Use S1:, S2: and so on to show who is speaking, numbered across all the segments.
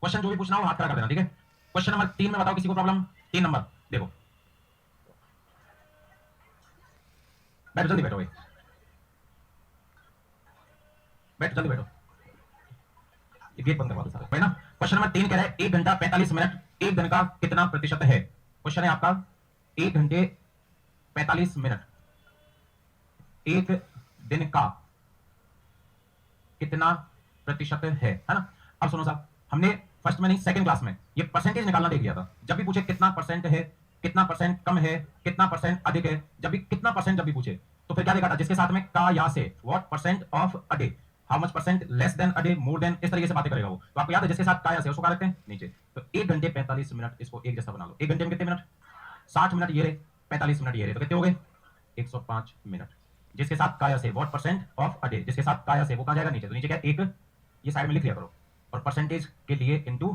S1: Question जो भी पूछना हो हाथ खड़ा कर देना, ठीक है। क्वेश्चन नंबर 3 में बताओ किसी को प्रॉब्लम। 3 नंबर देखो, बैठो जल्दी बैठो, बैठो जल्दी बैठो, ये गेट बंद करवा दो सारे भाई ना। क्वेश्चन नंबर 3 कह रहा है 1 घंटा 45 मिनट एक दिन का कितना प्रतिशत है। क्वेश्चन है आपका 1 घंटे 45 मिनट एक दिन का कितना प्रतिशत है ना। अब सुनो साहब, हमने फर्स्ट में नहीं सेकंड क्लास में ये परसेंटेज निकालना देख लिया था। जब भी पूछे कितना परसेंट है, कितना परसेंट कम है, कितना परसेंट अधिक है, जब भी कितना परसेंट जब भी पूछे तो फिर क्या देखा था, जिसके साथ में का या से, what percent of a day, how much percent less than a day, more than, इस तरीके से बातें करेगा वो। तो आपको याद है जिसके साथ का या से उसको क्या रखते हैं नीचे। तो 1 घंटे 45 मिनट इसको एक जैसा बना लो। 1 घंटे में कितने मिनट, 60 मिनट ये रहे, 45 मिनट ये रहे, तो कितने हो गए 105 मिनट। जिसके साथ काया से, what percent of a day, जिसके साथ काया से वो कहां जाएगा नीचे। तो नीचे क्या एक, ये साइड में लिख लिया करो, और परसेंटेज के लिए इनटू।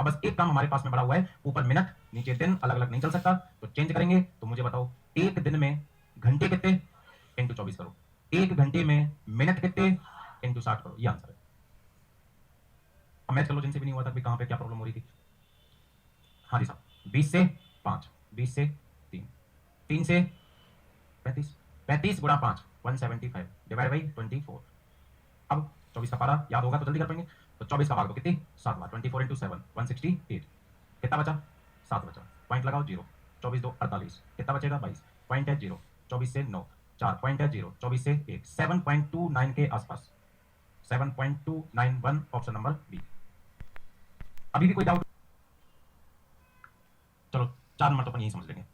S1: अब बस एक काम हमारे पास में बड़ा हुआ है, ऊपर मिनट नीचे दिन, अलग अलग नहीं चल सकता, तो चेंज करेंगे। तो मुझे बताओ एक दिन में घंटे कितने, इनटू 24 करो। एक घंटे में मिनट कितने, इनटू 60 करो। ये आंसर है। अब मैच कर लो जिनसे भी नहीं हुआ था कि कहां पे क्या प्रॉब्लम हो रही थी। हाँ जी साहब, 20 से 5, 20 से 3, 3 से 35, 35 गुणा 5 175 डिवाइड बाई 24। अब 24 का पारा याद होगा तो जल्दी कर पाएंगे। तो 24 का भाग दो कितनी, 7 बार, 24 इंटू 7 168। कितना बचा, 7 बचा, पॉइंट लगाओ 0, 24 2 48, कितना बचेगा 22, पॉइंट है 0, 24 से 9, 4 पॉइंट है 0, 24 से 1, 7.29 के आसपास, 7.291 ऑप्शन नंबर बी। अभी भी कोई डाउट, चलो 4 नंबर तो अपन यही समझ लेंगे।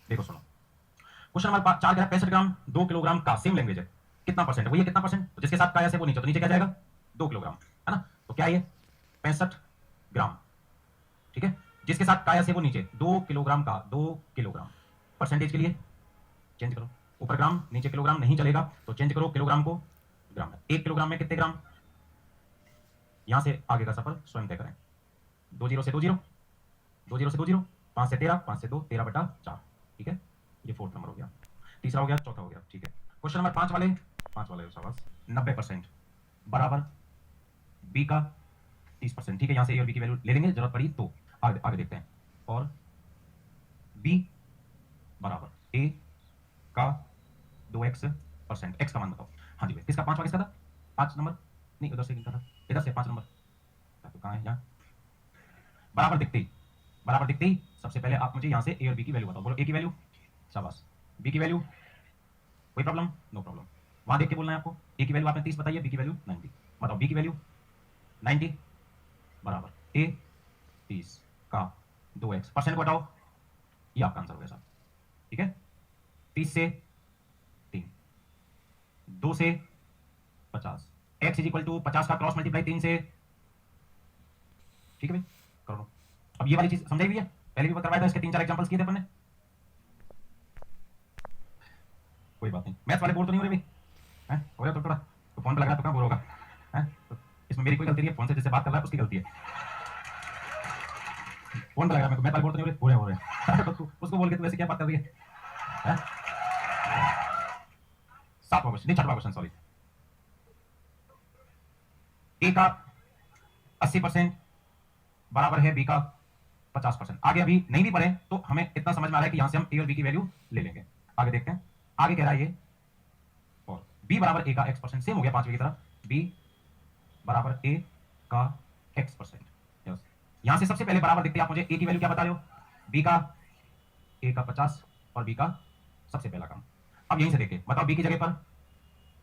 S1: देखो सुनो, क्वेश्चन नंबर 4 कह रहा है 65 ग्राम 2 किलोग्राम का, सेम लैंग्वेज है, कितना परसेंट है, वो ये कितना परसेंट, तो जिसके साथ काया से वो नीचे, तो नीचे क्या जाएगा 2 किलोग्राम, है ना। तो क्या ये 65 ग्राम, ठीक है। जिसके साथ काया से वो नीचे 2 किलोग्राम का, 2 किलोग्राम, परसेंटेज के लिए चेंज करो, ऊपर ग्राम नीचे किलोग्राम नहीं चलेगा, तो चेंज करो किलोग्राम को ग्राम में। 1 किलोग्राम में कितने ग्राम, यहां से आगे का सफर स्वयं तय करें। 2 जीरो से 2 जीरो, 2 जीरो से 2 जीरो, 5 से 13, 5 से 2 13/4, ठीक है। ये 4th नंबर हो गया, तीसरा हो गया, चौथा हो गया, ठीक है। क्वेश्चन नंबर 5 वाले, 5 वाले शाबाश, 90% बराबर बी का 30%, ठीक है। यहां से ए और बी की वैल्यू ले लेंगे जरूरत पड़ी तो। आगे आगे देखते हैं, और बी बराबर ए का 2x%, एक्स का मान बताओ। हाँ जी भाई, किसका 5 किसका था, 5 नंबर नहीं, उधर से किसका था, इधर से 5 नंबर, तो कहां है, यहाँ बराबर दिखते ही, बराबर दिखते ही सबसे पहले आप मुझे यहां से ए और बी की वैल्यू बताओ। बोलो ए की वैल्यू, शाबाश, बी की वैल्यू, कोई प्रॉब्लम, नो प्रॉब्लम, वहां देख के बोलना है आपको। ए की वैल्यू आपने 30 बताई है, बी की वैल्यू 90, बताओ बी की वैल्यू 90 बराबर ए 30 का 2x, परसेंट को हटाओ, ये आपका आंसर हो गया साहब, ठीक है। 30 से 3, 2 से 50, x इज इक्वल टू 50 का क्रॉस मल्टीप्लाई 3 से, ठीक है भाई, कर लो। अब ये वाली चीज समझाई हुई है, पहले भी करवाया था, इसके 3-4 एग्जांपल्स किए थे अपन ने, कोई बात नहीं। मैथ्स वाले बोर तो नहीं हो रहे भाई, हैं हो रहा थोड़ा, तो फोन पे लगा तो कहां बोर होगा, हैं। तो इसमें मेरी कोई गलती नहीं है, फोन से जिससे बात कर रहा है उसकी गलती है, फोन पे लगा, मैं मैथ्स वाले बोर तो नहीं हो रहे, हो रहे तो उसको बोल के तू ऐसे क्या बात कर रही है। 7वां क्वेश्चन, नहीं 6वां क्वेश्चन, सॉरी। ए का 80% बराबर है बी का 50%। आगे अभी नहीं भी पढ़े तो हमें इतना समझ में आ रहा है कि यहां से हम ए और बी की वैल्यू ले लेंगे। आगे देखते हैं, आगे कह रहा है ये, और बी बराबर ए का x%, सेम हो गया 5वीं की तरह, बी बराबर ए का x%। यस, यहां से सबसे पहले बराबर दिखते आप मुझे ए की वैल्यू क्या बता रहे हो, बी का, ए का 50 और बी का सबसे पहला काम। अब यहीं से देखिए, बताओ बी की जगह पर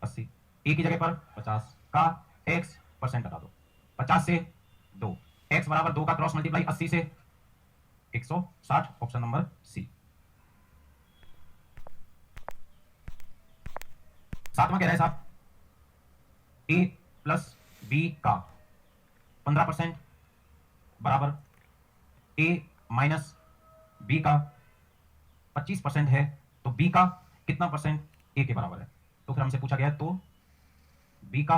S1: 80, ए की जगह पर 50 का x% हटा दो, 50 से 2, x बराबर 2 का क्रॉस मल्टीप्लाई 80 से 160, ऑप्शन नंबर सी। 7वां कह रहा है साहब ए प्लस बी का 15% बराबर ए माइनस बी का 25% है, तो बी का कितना परसेंट ए के बराबर है। तो फिर हमसे पूछा गया है, तो बी का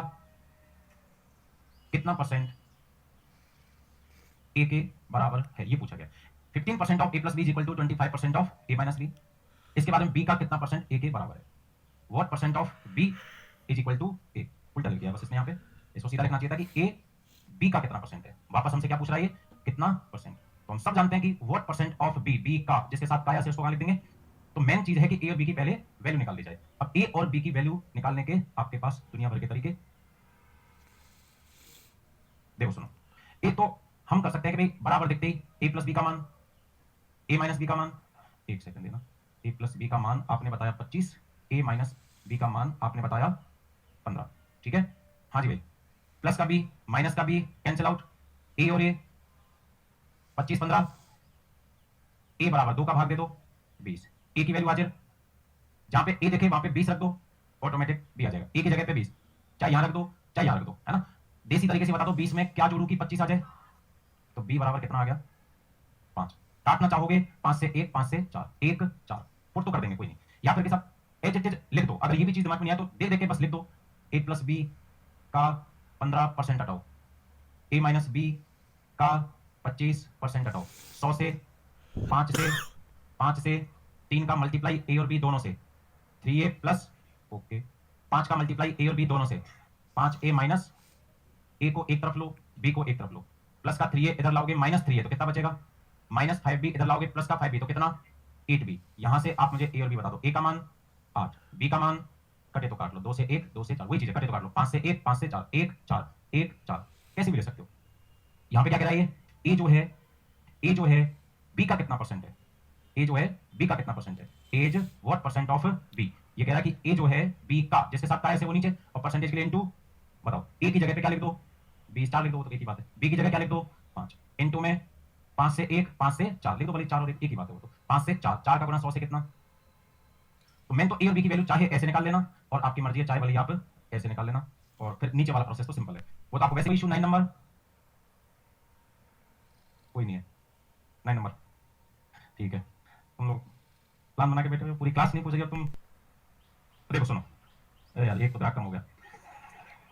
S1: कितना परसेंट ए के बराबर है, ये पूछा गया। 15% of A plus B is equal to 25% of A minus B. इसके बाद में बी का कितना परसेंट ए के बराबर है, what percent of B is equal to A. उल्टा लिख दिया बस इसने, यहाँ पे इसको सीधा लिखना चाहिए था कि ए बी का कितना परसेंट है। वापस हमसे क्या पूछ रहा है, ये कितना परसेंट। तो हम सब जानते हैं कि what percent of B, B का जिसके साथ का या से उसको कहां लिख देंगे। तो मेन चीज है कि ए और बी की पहले वैल्यू निकाल ली जाए। अब ए और बी की वैल्यू निकालने के आपके पास दुनिया भर के तरीके। देखो सुनो, ए तो हम कर सकते हैं कि भाई बराबर दिखते ही ए प्लस बी का मान, ए माइनस बी का मान, एक सेकंड देना, ए प्लस बी का मान आपने बताया 25, ए माइनस बी का मान आपने बताया 15, ठीक है। हाँ जी भाई, प्लस का बी माइनस का बी कैंसिल आउट, ए और ए 25 15, ए बराबर 2 का भाग दे दो 20, ए की वैल्यू हाजिर, जहां पे ए देखे वहां पे 20 रख दो, ऑटोमेटिक बी आ जाएगा। ए की जगह पे 20, चाहे यहां रख दो चाहे यहां रख दो, है ना। देसी तरीके से बता दो 20 में क्या जोड़ू कि 25 आ जाए। तो बी बराबर कितना आ गया 5। काटना चाहोगे 5 से 1, 5 से 4, 1 4 पुट तो कर देंगे कोई नहीं, या फिर के साथ एच एच लिख दो। अगर ये भी चीज दिमाग में नहीं आया तो दे दे के बस लिख दो, ए प्लस बी का 15% हटाओ, ए माइनस बी का 25% हटाओ, 100 से 5 से 3 का मल्टीप्लाई ए और बी दोनों से 3a प्लस, ओके 5 का मल्टीप्लाई ए और बी दोनों से 5a माइनस, ए को एक तरफ लो बी को एक तरफ लो, प्लस का 3a इधर लाओगे माइनस 3a तो कितना बचेगा, माइनस 5b इधर लाओगे प्लस का 5b तो कितना 8b। यहां से आप मुझे ए और बी बता दो, ए का मान 8, बी का मान कटे तो काट लो, 2 से 1 2 से 4 वही चीज है, कटे तो काट लो, 5 से 1 5 से 4 1 4 1 4 कैसे भी ले सकते हो। यहां पे क्या कह रहा है ये, ए जो है बी का कितना परसेंट है, ए जो है बी का कितना परसेंट है, as what percent of B. ये कह रहा है कि ए जो है बी का जिसके साथ का है से वो नीचे, और परसेंटेज के लिए इनटू बताओ, ए की जगह पे क्या लिख दो 20 4 लिख दो, तो एक ही बात है। बी की जगह क्या लिख दो 5, इनटू में 5 से 1 5 से 4 लिख दो, भले 4 और 1 एक ही बात है वो तो, 5 से 4 4 का गुणा 100 से कितना। तो मैं तो ए और बी की वैल्यू चाहे ऐसे निकाल लेना और आपकी मर्जी है, चाहे भले आप ऐसे निकाल लेना, और फिर नीचे वाला प्रोसेस तो सिंपल है, वो तो आपको वैसे भी इशू 9 नंबर कोई नहीं है, 9 नंबर ठीक है। तुम लोग प्लान बना के बैठे हो, पूरी क्लास नहीं पूछेगी तुम। देखो सुनो, अरे यार एक तो कम हो गया,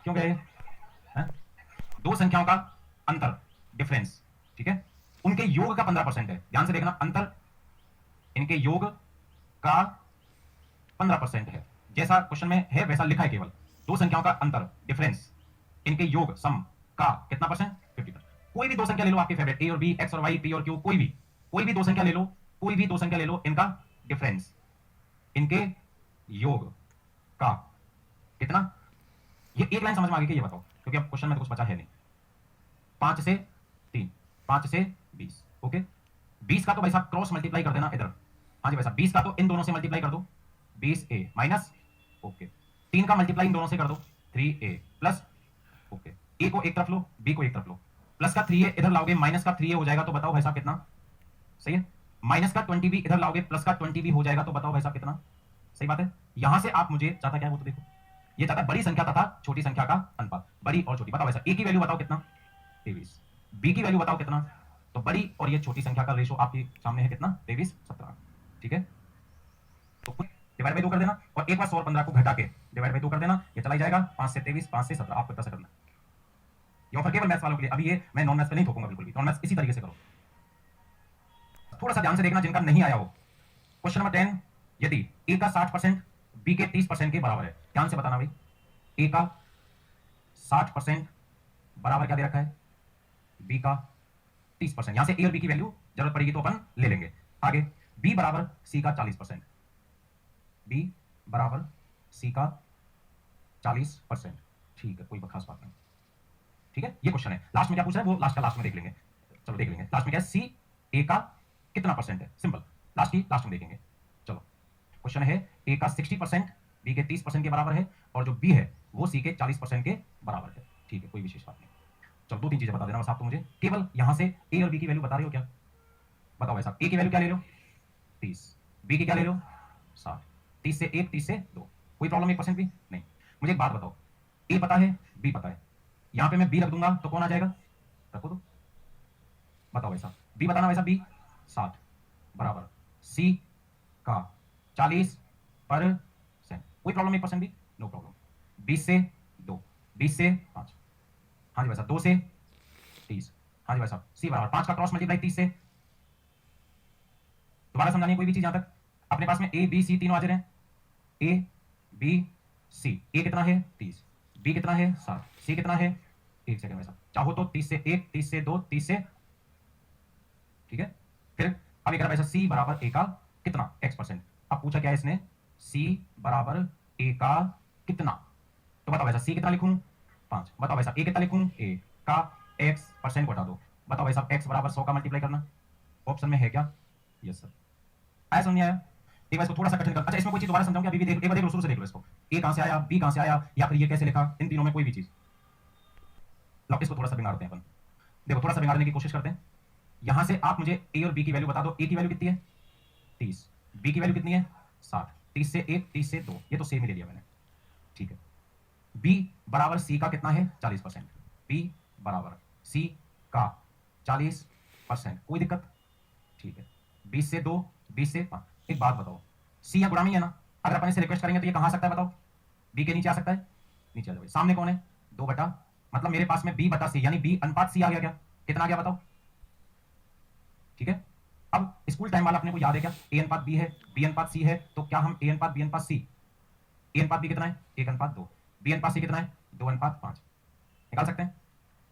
S1: क्यों गए हैं? दो संख्याओं का अंतर डिफरेंस, ठीक है, उनके योग का 15% है। ध्यान से देखना, अंतर इनके योग का 15% है, जैसा क्वेश्चन में है वैसा लिखा है। केवल दो संख्याओं का अंतर डिफरेंस, इनके योग सम का कितना परसेंट 50%। कोई भी दो संख्या ले लो आपके फेवरेट, ए और बी, एक्स और वाई, पी और क्यू, कोई भी दो संख्या ले लो, कोई भी दो संख्या ले लो, इनका डिफरेंस इनके योग का कितना। ये एक लाइन समझ में आ गई कि ये बताओ, क्योंकि अब क्वेश्चन में तो कुछ बचा है नहीं। 5 से 3, 5 से 20, ओके। 20 का तो भाई साहब क्रॉस मल्टीप्लाई कर देना इधर, हाँ जी भाई साहब, 20 का तो इन दोनों से मल्टीप्लाई कर दो 20a माइनस, ओके 3 का मल्टीप्लाई इन दोनों से कर दो 3a प्लस, ओके a को एक तरफ लो b को एक तरफ लो, प्लस का 3a इधर लाओगे माइनस का 3a हो जाएगा, तो बताओ भाई साहब कितना, सही है। माइनस का 20b इधर लाओगे प्लस का 20b हो जाएगा, तो बताओ भाई साहब कितना, सही बात है। यहां से आप मुझे चाहता क्या है वो तो देखो, ये चाहता है बड़ी संख्या तथा छोटी संख्या का अनुपात, बड़ी और छोटी। बताओ ऐसा, ए की वैल्यू बताओ कितना 23, बी की वैल्यू बताओ कितना, तो बड़ी और ये छोटी संख्या का रेशो आपके सामने है कितना 23 17, ठीक है। तो डिवाइड बाय 2 कर देना, और एक बार 100 और 15 को घटा के डिवाइड बाय 2 कर देना, ये चला जाएगा 5 से 23 5 से 17, आपको कैसे करना। ये ऑफर केवल मैथ्स वालों के लिए, अभी ये मैं नॉन मैथ्स पे नहीं ठोकूंगा बिल्कुल भी, नॉन मैथ्स इसी तरीके से करो। थोड़ा सा ध्यान से देखना जिनका नहीं आया हो। क्वेश्चन नंबर 10, यदि ए का 60% बी के 30% के बराबर है, ध्यान से बताना भाई, ए का 60% बराबर क्या दे रखा है बी का 30%। यहां से ए और बी की वैल्यू जरूरत पड़ेगी तो अपन ले लेंगे आगे। बी बराबर सी का 40%, बी बराबर सी का 40%, ठीक है, कोई खास बात नहीं, ठीक है। ये क्वेश्चन है, लास्ट में क्या पूछ रहा है वो लास्ट में देख लेंगे, चलो देख लेंगे लास्ट में क्या है, सी ए का कितना परसेंट है, सिंपल, लास्ट में देखेंगे। चलो क्वेश्चन है, ए का 60% बी के 30% के बराबर है, और जो बी है वो सी के 40% के बराबर है, ठीक है, कोई विशेष बात नहीं। चलो 2-3 चीजें बता देना बस आप तो मुझे, केवल यहां से ए और बी की वैल्यू बता रहे हो क्या, बताओ ऐसा, ए की वैल्यू क्या ले लो 30, बी की क्या ले लो 60, 30 से 1 30 से 2, कोई प्रॉब्लम 1% भी नहीं। मुझे एक बात बताओ, ए पता है बी पता है, यहां पे मैं बी रख दूंगा तो कौन आ जाएगा, रखो तो बताओ वैसा, बी बताना वैसा, बी 60 बराबर सी का 40%, कोई प्रॉब्लम 1% भी, नो प्रॉब्लम। 20 से 2, 20 से 5, हाँ जी भाई साहब 2 से 30, हाँ जी भाई साहब सी बराबर 5 का क्रॉस मल्टीप्लाई 30 से। दोबारा समझानी कोई भी चीज, यहां तक अपने पास में ए बी सी तीनों हाजिर हैं, ए बी सी, ए कितना है 30, बी कितना है 60, सी कितना है 1 सेकंड में, चाहो तो 30 से 1, 30 से 2, 30 से, ठीक है। फिर अब ये कह रहा है सी बराबर ए का कितना x%। अब पूछा क्या है इसने, सी बराबर ए का कितना, तो बताओ ऐसा सी कितना लिखूं 5, बताओ ऐसा ए कितना लिखूं, ए का x% को हटा दो, बताओ ऐसा x बराबर 100 का मल्टीप्लाई करना, ऑप्शन में है क्या, यस सर। आया समझ आया, एक बार इसको थोड़ा सा कठिन कर, अच्छा इसमें कोई चीज दोबारा समझाऊंगा, अभी भी देख, एक बार देख लो शुरू से देख लो इसको, ए कहां से आया, बी कहां से आया, या फिर ये कैसे लिखा, इन तीनों में कोई भी चीज। लो इसको थोड़ा सा बिगाड़ते हैं अपन, देखो थोड़ा सा बिगाड़ने की कोशिश करते हैं। यहां से आप मुझे ए और बी की वैल्यू बता दो, ए की वैल्यू कितनी है 30, बी की वैल्यू कितनी है 60, 30 से 1, 30 से 2, ये तो सेम ही ले लिया मैंने, ठीक है। बी बराबर सी का कितना है 40%, बी बराबर सी का 40%, कोई दिक्कत, ठीक है। 20 से 2, 20 से 5, एक बात बताओ, सी या गुणामी है ना, अगर अपन इसे रिक्वेस्ट करेंगे तो ये कहां आ सकता है बताओ, बी के नीचे आ सकता है, नीचे आ जाओ, सामने कौन है 2 बटा, मतलब मेरे पास में बी बटा सी, यानी बी अनुपात सी आ गया, क्या कितना आ गया बताओ, ठीक है। अब स्कूल टाइम वाला अपने को याद है क्या, ए अनुपात बी है, बी अनुपात सी है, तो क्या हम ए अनुपात बी अनुपात सी, ए अनुपात बी कितना है 1 अनुपात 2, बी अनुपात सी कितना है 2 अनुपात 5, निकाल सकते हैं।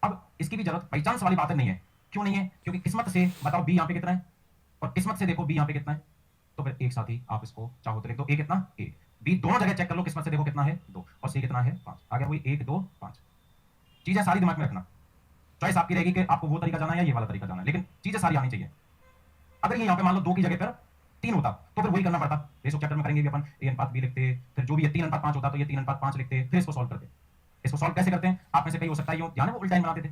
S1: अब इसकी भी जरूरत बाई चांस वाली बात नहीं है, क्यों नहीं है, क्योंकि किस्मत से बताओ बी यहां पे कितना है, और किस्मत से देखो बी यहां पे कितना है, तो फिर एक साथ ही आप इसको चाहो तो लिख दो, ए कितना, ए बी दोनों जगह चेक कर लो, किस्मत से देखो कितना है 2, और सी कितना है 5, आ गया वही 1 2 5। चीजें सारी दिमाग में रखना, चॉइस आपकी रहेगी कि आपको वो तरीका जाना है या ये वाला तरीका जाना है, लेकिन चीजें सारी आनी चाहिए। अगर ये यहाँ पे मान लो 2 की जगह पर 3 होता तो फिर वही करना पड़ता, रेशो चैप्टर में करेंगे भी अपन, ए अनुपात बी लिखते, फिर जो भी ये 3 अनुपात 5 होता तो ये 3 अनुपात 5 लिखते, फिर इसको सॉल्व करते। इसको सॉल्व कैसे करते हैं, आप में से कई हो सकता है ध्यान है वो उल्टा बनाते थे,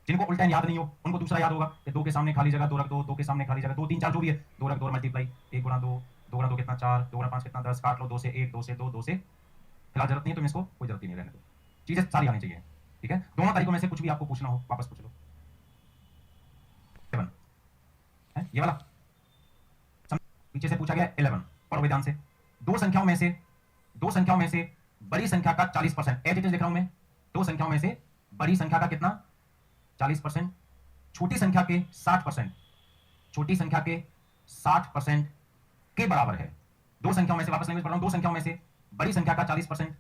S1: जिनको उल्टा याद नहीं हो उनको दूसरा याद होगा कि 2 के सामने खाली जगह 2 रख दो, 2 के सामने खाली जगह 2 3 4 जो भी है 2 रख दो, मल्टीप्लाई 1 गुणा 2, 2 गुणा 2 कितना 4, 2 गुणा 5 कितना 10, काट लो 2 से 1, 2 से 2, 2 से, फिलहाल जरूरत नहीं है, तुम इसको कोई जरूरत ही नहीं, रहने दो, चीजें सारी आनी चाहिए, ठीक है। दोनों तरीकों में से कुछ भी आपको पूछना हो वापस पूछ लो। 7 है ये वाला, पीछे से पूछा गया 11, पढ़ो ध्यान से, दो संख्याओं में से बड़ी संख्या का 40%, एज इट इज लिख रहा हूं मैं, दो संख्याओं में से बड़ी संख्या का कितना 40%, छोटी संख्या के 60%, छोटी संख्या के 60% के बराबर है। दो संख्याओं में से, वापस लैंग्वेज पढ़ रहा हूं, दो संख्याओं में से बड़ी संख्या का 40%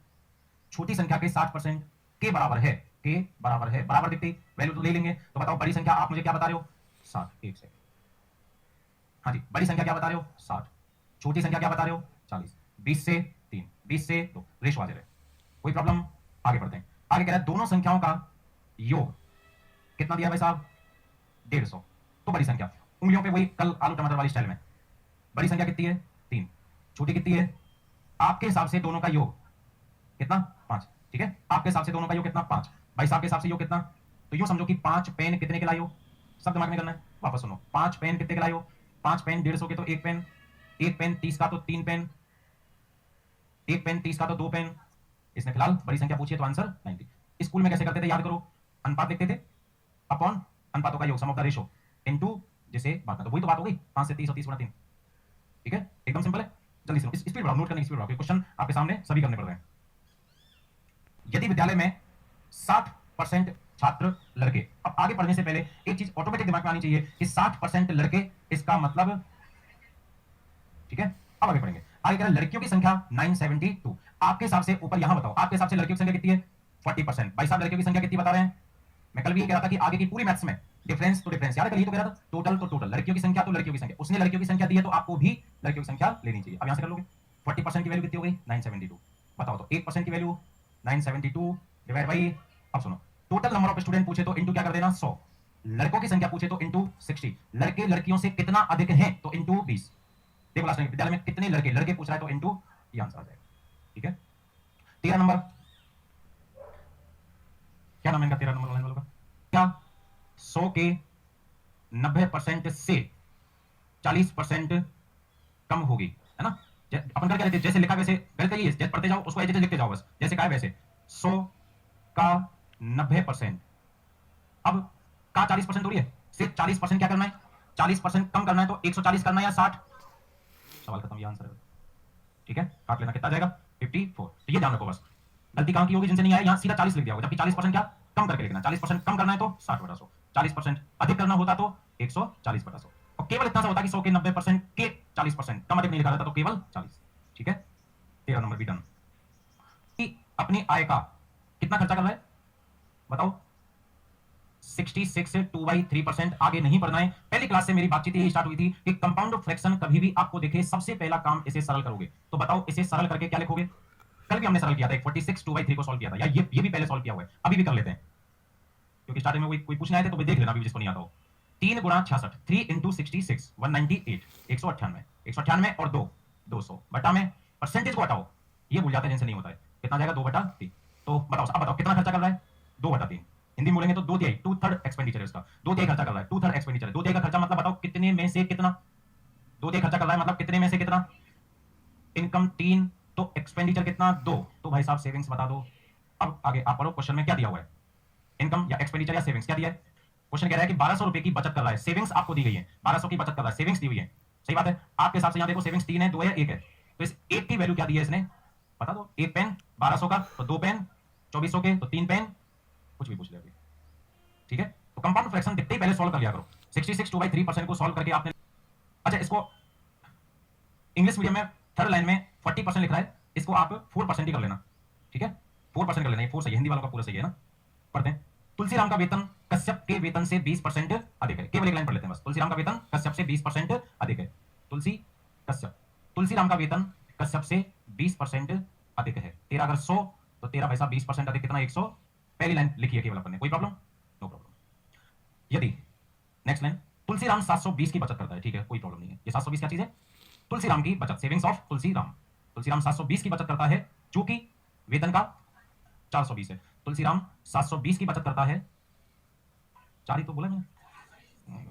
S1: छोटी संख्या के 60% के बराबर है, के बराबर है, बराबर दिखती वैल्यू तो ले लेंगे, तो बताओ बड़ी संख्या आप मुझे क्या बता रहे हो 60, एक से, हाँ जी बड़ी संख्या क्या बता रहे हो 60, छोटी संख्या क्या बता रहे हो 40, 20 से 3, 20 से 2, रेशो आ जाए, कोई प्रॉब्लम, आगे बढ़ते हैं। आगे कह रहा है दोनों संख्याओं का योग कितना दिया भाई साहब 150, तो बड़ी संख्या, उंगलियों पे वही कल आलू टमाटर वाली स्टाइल में, बड़ी संख्या कितनी है 3, छोटी कितनी है, आपके हिसाब से दोनों का योग कितना 5, ठीक है, आपके हिसाब से दोनों का योग कितना 5, भाई साहब के हिसाब से योग कितना, तो यूं समझो कि 5 पेन कितने के लाए हो, सब दिमाग में करना है, वापस सुनो, 5 पेन कितने के लाए हो, 5 पेन 150 के तो एक पेन, एक पेन 30 का तो 3 पेन, एक पेन 30 का तो 2 पेन, इसने फिलहाल बड़ी संख्या पूछी है तो आंसर 90। स्कूल में कैसे करते थे याद करो, अनुपात लिखते थे, अपॉन अनुपातों का योग, सम ऑफ द रेशो, इनटू जिसे बात कर, तो वही तो बात हो गई 5 से 30 और 30 गुणा 3, ठीक है एकदम सिंपल है। जल्दी सुनो, स्पीड बढ़ाओ, नोट करने की स्पीड बढ़ाओ, क्वेश्चन आपके सामने सभी करने पड़ रहे हैं। यदि विद्यालय में 60% छात्र लड़के, अब आगे पढ़ने से पहले एक चीज ऑटोमेटिक दिमाग में आनी चाहिए कि 60% लड़के, इसका मतलब, ठीक है, अब आगे पढ़ेंगे। आगे कह रहा है लड़कियों की संख्या 972, आपके हिसाब से ऊपर यहां बताओ आपके हिसाब से लड़कियों की संख्या कितनी है 40%, भाई साहब लड़कियों की संख्या कितनी बता रहे हैं, मैं कल भी ये कह रहा था कि आगे की पूरी मैथ्स में डिफरेंस तो डिफरेंस, याद है कल ये तो कह रहा था टोटल तो टोटल, लड़कियों की संख्या तो लड़कियों की संख्या, उसने लड़कियों की संख्या दी है तो आपको भी लड़कियों की संख्या लेनी चाहिए। अब यहां से कर लोगे 40% की वैल्यू कितनी हो गई 972, बताओ तो 1% की वैल्यू 972 डिवाइड बाई, अब सुनो टोटल नंबर ऑफ स्टूडेंट पूछे तो इनटू क्या कर देना 100, लड़कों की संख्या पूछे तो इनटू 60, लड़के लड़कियों से कितना अधिक हैं तो इनटू 20, देखो लास्ट में विद्यालय में कितने लड़के लड़के पूछ रहा है तो इनटू ये आंसर आ जाएगा, ठीक है। 13 नंबर, क्या नाम है इनका 13 नंबर लाइन वालों का, क्या 100 के 90% से 40% कम होगी, है ना, अपन कर क्या लेते जैसे लिखा वैसे गलत है, जैसे पढ़ते जाओ उसको एज लिखते जाओ बस, जैसे कहा है वैसे 100 का 90%, अब का 40% थोड़ी है, सिर्फ 40% क्या करना है 40% कम करना है, तो 140 करना है या 60, सवाल खत्म, ये आंसर है, ठीक है, काट लेना कितना जाएगा 54, तो ये ध्यान रखो बस, गलती कहां की होगी जिनसे नहीं आया, यहां सीधा 40 लिख दिया होगा, जबकि 40% क्या कम करके लिखना, 40% कम करना है तो 60/100, 40% अधिक करना होता तो 140/100, और केवल इतना सा होता कि 100 के 90% के 40% कम अधिक नहीं लिखा रहता तो केवल 40, ठीक है। 13 नंबर भी डन। अपनी आय का कितना खर्चा कर रहा है बताओ, 66 2/3%। आगे नहीं पढ़ना है, पहली क्लास से मेरी बातचीत यही स्टार्ट हुई थी कि कंपाउंड फ्रैक्शन कभी भी आपको देखे सबसे पहला काम इसे सरल करोगे। तो बताओ इसे सरल करके क्या लिखोगे? कल भी हमने सरल किया था, 46 2/3 को सॉल्व किया था, या ये भी पहले सॉल्व किया हुआ है, अभी भी कर लेते हैं क्योंकि स्टार्टिंग में कोई पूछने आए थे तो देख लेना अभी जिसको नहीं आता हो। 3 गुणा 66, 3 इंटू 66 198, 198, 198 और 2 200 बटा में परसेंटेज को हटाओ, ये भूल जाते हैं जिनसे नहीं होता है। कितना जाएगा? 2/3। तो बताओ, अब बताओ कितना खर्चा कर रहा है? 2/3। हिंदी में बोलेंगे तो 2/3, 2/3 एक्सपेंडिचर है इसका, 2/3 खर्चा कर रहा है, 2/3 एक्सपेंडिचर है। 2/3 का खर्चा मतलब बताओ कितने में से कितना? 2/3 खर्चा कर रहा है मतलब कितने में से कितना? इनकम 3 तो एक्सपेंडिचर कितना? 2। तो भाई साहब सेविंग्स बता दो। अब आगे आप पढ़ो, क्वेश्चन में क्या दिया हुआ है? इनकम या एक्सपेंडिचर या सेविंग्स क्या दिया है? क्वेश्चन कह रहा है कि 1200 रुपए की बचत कर रहा है, सेविंग्स आपको दी गई है, 1200 की बचत कर रहा है, सेविंग्स दी हुई है। सही बात है। आपके हिसाब से यहां देखो सेविंग्स 3 है, 2 है, 1 है, तो इस 1 की वैल्यू क्या दी है इसने? बता दो। 1 पेन 1200 का तो 2 पेन, 2400 के तो 3 पेन, कुछ भी पूछ ले अभी। ठीक है, तो कंपाउंड फ्रैक्शन दिखते ही पहले सॉल्व कर लिया करो। 66 2/3% को सॉल्व करके आपने, अच्छा इसको इंग्लिश मीडियम में थर्ड लाइन में 40% लिख रहा है, इसको आप 4% ही कर लेना। ठीक है, 4% कर लेना, ये 4 सही है, हिंदी वालों का पूरा सही है ना। पढ़ते हैं। तुलसीराम का वेतन कश्यप के वेतन से 20% अधिक है। केवल एक लाइन पढ़ लेते हैं बस। तुलसीराम का वेतन कश्यप से 20% अधिक है। कश्यप, तुलसीराम का वेतन कश्यप से 20% अधिक है। तेरा अगर 100 तो तेरा पैसा 20% अधिक कितना? 100। पहली लाइन लिखी है केवल अपन ने, कोई प्रॉब्लम? No problem. यदि नेक्स्ट लाइन, तुलसीराम 720 की बचत करता है। ठीक है, कोई प्रॉब्लम नहीं है। ये 720 क्या चीज है? तुलसीराम की बचत, सेविंग्स ऑफ तुलसीराम। तुलसीराम 720 की बचत करता है जो कि वेतन का 420 है। तुलसीराम 720 की बचत करता है, 4 ही तो बोला मैंने,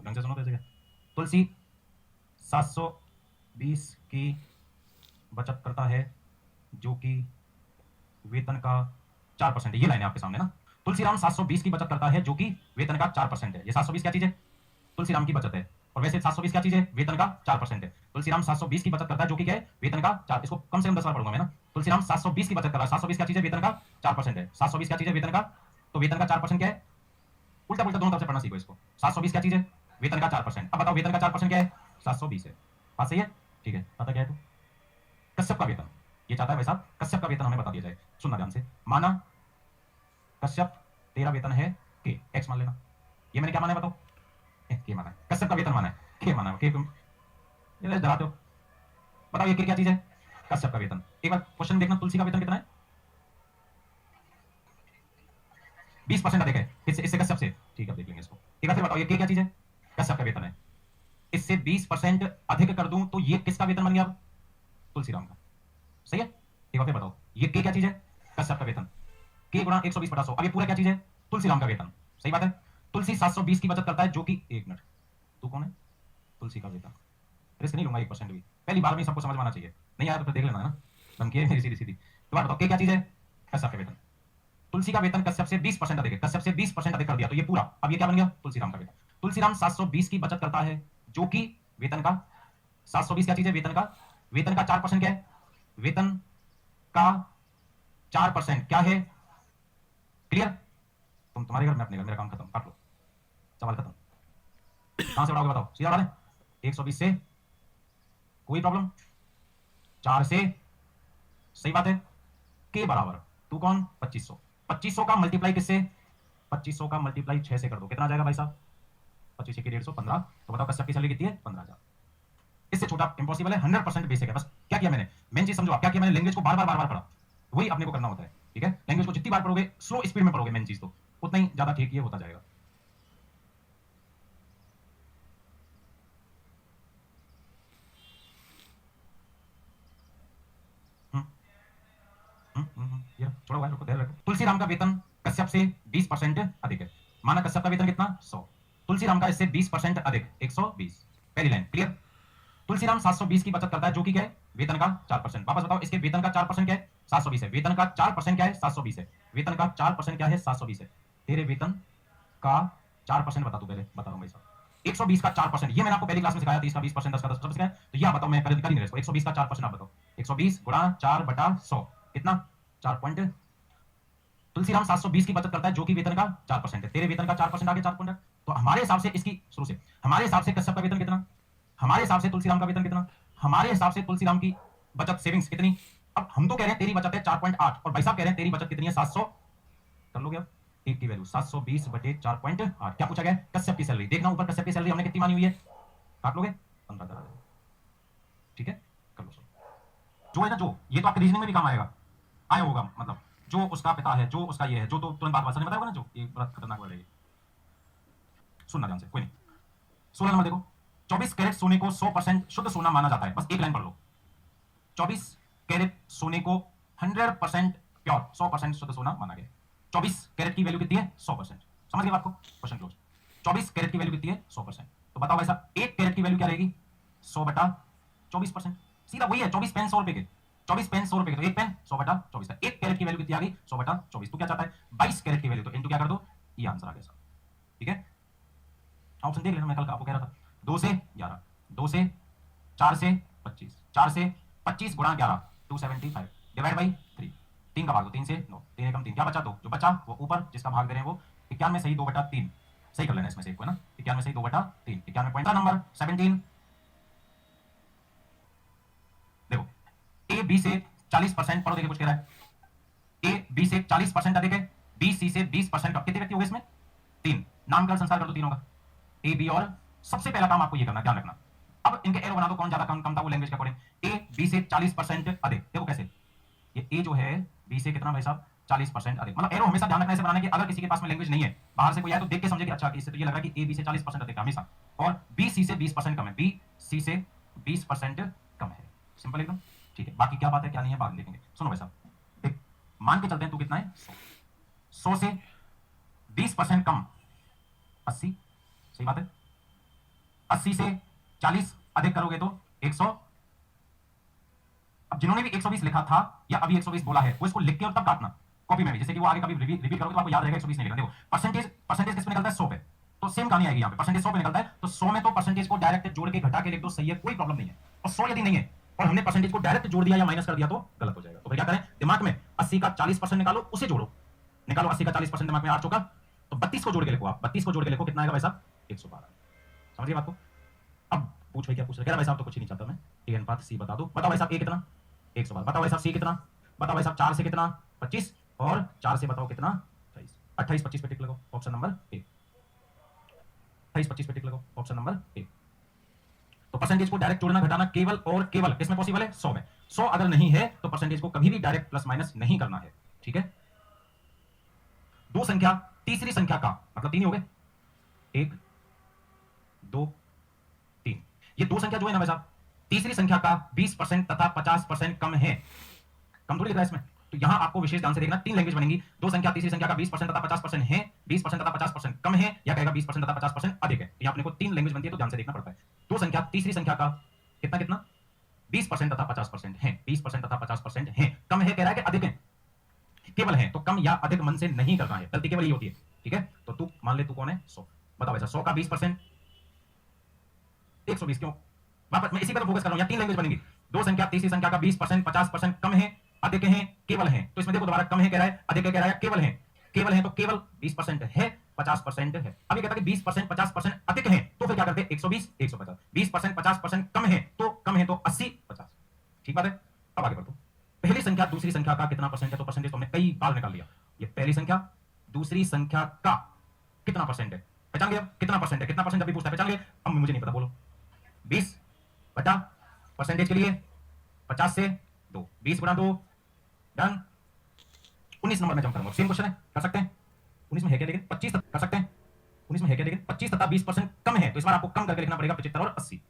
S1: ढंग से सुनो कैसे। तुलसी 720 की बचत करता है जो कि वेतन का 4% है। ये लाइन है आपके सामने ना। तुलसीराम 720 की बचत करता है जो कि वेतन का 4% है। ये 720 क्या चीज है? तुलसीराम की बचत है। और वैसे 720 क्या चीज है? वेतन का 4% है। तुलसीराम 720 की बचत करता है जो कि क्या है? वेतन का 4। इसको कम से कम 10 बार पढ़ूंगा मैं ना। तुलसीराम 720 की बचत कर रहा है, 720 क्या चीज है? वेतन का 4% है। 720 क्या चीज है? वेतन का, तो वेतन का 4% क्या है? उल्टा पुल्टा दोनों तरफ से पढ़ना सीखो इसको। 720 क्या चीज है? वेतन का 4%। अब बताओ वेतन का 4% क्या है? 720 है। बात सही है? ठीक है, पता क्या है? तो कश्यप का वेतन, ये चाहता है भाई साहब कश्यप का वेतन हमें बता दिया जाए। सुनना ध्यान से। माना कश्यप तेरा वेतन है के, एक्स मान लेना। ये मैंने क्या माना है बताओ? के माना है। कश्यप का वेतन माना है, के माना है। के तुम ये डराते हो। बताओ ये के क्या चीज है? कश्यप का वेतन। एक बार क्वेश्चन देखना, तुलसी का वेतन कितना है? 20% अधिक है। इससे कश्यप से। ठीक है, देख लेंगे इसको। एक बार फिर बताओ ये के क्या चीज है? कश्यप का वेतन है। इससे 20% अधिक कर दूं तो ये किसका वेतन बन गया? तुलसीराम का। सही है। एक बार फिर बताओ ये के क्या चीज है? कश्यप का वेतन। के गुणा 120/100। अब ये पूरा क्या चीज है? तुलसीराम का वेतन। सही बात है। तुलसी 720 की बचत करता है जो कि, एक मिनट, तू कौन है? तुलसी का वेतन। रिस्क नहीं लूंगा 1% भी, पहली बार में सबको समझ में आना चाहिए। नहीं आया तो फिर देख लेना है ना, धमकी है मेरी सीधी सीधी। तो बात बताओ के क्या चीज है? कश्यप का वेतन। तुलसी का वेतन कश्यप से 20% अधिक है। कश्यप से 20% अधिक कर दिया तो ये पूरा, अब ये क्या बन गया? तुलसीराम का वेतन। तुलसीराम 720 की बचत करता है जो कि वेतन का, 720 क्या चीज है? वेतन का, वेतन का 4% क्या है? वेतन का 4% क्या है? क्लियर? तुम्हारे घर में अपने घर, मेरा काम खत्म, काट लो, सवाल खत्म। कहां से उड़ाओगे बताओ? सीधा उड़ा दें। 120 से, कोई प्रॉब्लम? 4 से, सही बात है। के बराबर, तू कौन? 2500। 2500 का मल्टीप्लाई किससे? 2500 का मल्टीप्लाई 6 से कर दो, कितना आ जाएगा भाई साहब? 25 की 150, 15। तो बताओ कश्यप की सैलरी कितनी है? 15,000। इससे छोटा इम्पॉसिबल है, 100% बेसिक है। बस क्या किया मैंने, मेन चीज समझो आप, क्या किया मैंने? लैंग्वेज को बार बार पढ़ा, वही अपने को करना होता है। ठीक है, लैंग्वेज को जितनी बार पढ़ोगे, स्लो स्पीड में पढ़ोगे, मेन चीज तो उतना ही ज्यादा ठीक ये होता जाएगा। ये छोड़ा हुआ है, रुको, रखो। तुलसीराम का वेतन कश्यप से 20% अधिक है। माना कश्यप का वेतन कितना? 100। तुलसीराम का इससे 20% अधिक, 120। पहली लाइन क्लियर? तुलसीराम 720 की बचत करता है जो कि क्या है? वेतन का 4%। वापस बताओ, इसके वेतन का 4% क्या है? 720 है। वेतन का 4% क्या है? 720 है। वेतन का 4% क्या है? 720 है। तेरे वेतन का 4% बता, तू पहले बता रहा हूं भाई साहब। 120 का 4%, ये मैंने आपको पहली क्लास में सिखाया, 30 का 20%, 10 का 10% सिखाया। तो ये आप बताओ, मैं कर ही नहीं रहा इसको। 120 का 4% आप बताओ। 120 गुणा 4/100 कितना? 4 पॉइंट। तुलसीराम 720 की बचत करता है जो कि वेतन का 4% है। तेरे वेतन का 4% आगे 4 पॉइंट। तो हमारे हिसाब से इसकी, शुरू से हमारे हिसाब से कश्यप का वेतन कितना, हमारे हिसाब से तुलसीराम का वेतन कितना, हमारे हिसाब से तुलसीराम की बचत सेविंग्स कितनी। अब हम तो कह रहे हैं तेरी बचत है 4.8 और भाई साहब कह रहे हैं तेरी बचत कितनी है? 700। कर लोगे अब 1 की वैल्यू 720/4.8। क्या पूछा गया? कश्यप की सैलरी। देखना ऊपर कश्यप की सैलरी हमने कितनी मानी हुई है, काट लोगे 15,000। ठीक है, कर लो। जो है ना, जो ये तो आपके रीजनिंग में भी काम आएगा, आया होगा, मतलब जो उसका पिता है, जो उसका ये है, जो तो तुरंत बात समझ में होगा ना, जो ये बड़ा खतरनाक वर्ड है। सुनना ध्यान से, कोई नहीं। 16 नंबर देखो, 24 कैरेट सोने को 100% शुद्ध सोना माना जाता है। बस एक लाइन पढ़ लो। 24 कैरेट सोने को 100% प्योर, 100% शुद्ध सोना माना गया। 24 कैरेट की वैल्यू कितनी है? 100%। समझ गए बात को? Question close. 24 कैरेट की वैल्यू कितनी है? 100%। तो बताओ ऐसा, 1 कैरेट की वैल्यू क्या रहेगी? 100/24%। सीधा वही है, 24 पेन 100 रुपए के, 24 पेन 100 रुपए के, तो 1 पेन 100/24 का। 1 कैरेट की वैल्यू कितनी आ गई? 100/24। तो क्या चाहता है? 22 कैरेट की वैल्यू, तो इनटू क्या कर दो, ये आंसर आ गया। ठीक है, ऑप्शन देख लेना, मैं कल आपको कह रहा था। 2 से 11, 2 से 4 से 25, 4 से 25 गुणा 11 275 डिवाइड बाई 3। 3 का भाग दो, 3 से 9, 3 एकम 3, क्या बचा? 2। जो बचा वो ऊपर जिसका भाग दे रहे हैं वो 91 सही 2/3 सही कर लेना इसमें से एक को, है ना। 91 सही 2/3, 91 पॉइंट नंबर 17। देखो ए बी से 40% पढ़ो, देखिए कुछ कह रहा है। ए बी से 40% अधिक है, बी सी से 20% कम। कितने व्यक्ति हो गए इसमें? 3। नामकरण संसार कर दो तीनों का, ए बी और सबसे पहला काम आपको ये करना, ध्यान रखना। अब इनके एरो बना दो, कौन ज्यादा कम था वो लैंग्वेज के अकॉर्डिंग। ए बी से 40% अधिक। देखो कैसे, ये ए जो है बी से कितना भाई साहब? 40% अधिक। मतलब एरो हमेशा ध्यान रखना ऐसे बनाने की, अगर किसी के पास में लैंग्वेज नहीं है, बाहर से कोई आए तो देख के समझे कि अच्छा इससे तो ये लग रहा है कि ए बी से 40% अधिक है हमेशा, और बी सी से 20% कम है, बी सी से 20% कम है। सिंपल एकदम। ठीक है, बाकी क्या बात है क्या नहीं है बाद में देखेंगे। सुनो भाई साहब, देख मान के चलते हैं तू कितना है? 100 से 20% कम 80, सही बात है। 80 से 40 अधिक करोगे तो 100। अब जिन्होंने भी 120 लिखा था या अभी 120 बोला है वो इसको लिख के और तब काटना कॉपी में भी, जैसे कि वो आगे कभी रिपीट करोगे तो आपको याद रहेगा 120 नहीं लिखना। देखो परसेंटेज किस पे निकलता है? 100 पे। तो सेम कहानी आएगी यहाँ पे, परसेंटेज 100 पे निकलता है, तो 100 में तो परसेंटेज को डायरेक्ट जोड़ के घटा के लिख दो, सही है, कोई प्रॉब्लम नहीं है। और 100 यदि नहीं है और हमने परसेंटेज को डायरेक्ट जोड़ दिया या माइनस कर दिया तो गलत हो जाएगा। तो फिर क्या करें? दिमाग में 80 का 40% निकालो, उसे जोड़ो, निकालो 80 का 40% दिमाग में 8 होगा, तो 32 को जोड़ के लिखो, आप 32 को जोड़ के लिखो, कितना आएगा भाई साहब? 112। समझिए बात को। अब पूछ भाई क्या पूछ रहे? कह रहा भाई साहब तो कुछ ही नहीं चाहता मैं, ए अनुपात सी बता दो। बताओ भाई साहब ए कितना? 112। बताओ भाई साहब सी कितना? बताओ भाई साहब 4 से कितना? 25, और 4 से बताओ कितना? 28। 28 25 पे टिक लगाओ, ऑप्शन नंबर ए। 28 25 पे टिक लगाओ, ऑप्शन नंबर ए। तो परसेंटेज को डायरेक्ट जोड़ना घटाना केवल और केवल किसमें पॉसिबल है? 100 में। 100 अगर नहीं है तो परसेंटेज को कभी भी डायरेक्ट प्लस माइनस नहीं करना है। ठीक है, दो संख्या तीसरी संख्या का मतलब 3 ही हो गए, 1 2 3। ये दो संख्या जो है ना भाई साहब, तीसरी संख्या का 20% तथा 50% कम है। कम थोड़ी लिख रहा है इसमें, तो यहां आपको विशेष ध्यान से देखना, 3 लैंग्वेज बनेंगी। दो संख्या तीसरी संख्या का 20% तथा 50% है, 20% तथा 50% कम है, या कहेगा 20% तथा 50% अधिक है। यहां अपने को 3 लैंग्वेज बनती है, तो ध्यान से देखना पड़ता है। दो संख्या तीसरी संख्या का कितना कितना? 20% तथा 50% है, 20% तथा 50% है। कम है कह रहा है कि अधिक है? केवल है, तो कम या अधिक मन से नहीं करना है, गलती केवल ये होती है। ठीक है, तो तू मान ले तू कौन है? 100। बताओ ऐसा 100 का 20%, 120 क्यों? वापस मैं इसी पर फोकस कर रहा हूं, यहां 3 लैंग्वेज बनेंगी। दो संख्या तीसरी संख्या का 20% 50% कम है, अधिक है, केवल है। तो इसमें देखो दोबारा, कम है कह रहा है, अधिक है कह रहा है, केवल है। केवल है तो केवल 20% है, 50% है। अब ये कहता है कि 20% 50% अधिक है, तो फिर क्या करते हैं? 120 150। 20% 50% कम है तो 80 50। ठीक बात है। अब आगे बढ़ो, पहली संख्या दूसरी संख्या का कितना परसेंट है? तो परसेंटेज तो हमने कई बार निकाल लिया। ये पहली संख्या दूसरी संख्या का कितना परसेंट है, पहचान गया? कितना परसेंट है, कितना परसेंट अभी पूछता है, पहचान गए? अब मुझे नहीं पता, बोलो। 20 बटा परसेंटेज के लिए 50 से 2, 20 गुणा 2, डन। 19 नंबर में जम करूंगा, सेम क्वेश्चन है, कर सकते हैं। 19 में है क्या लेकिन? 25 कर सकते हैं। 19 में है क्या लेकिन? 25 तथा 20% कम है, तो इस बार आपको कम करके लिखना पड़ेगा 75 और 80।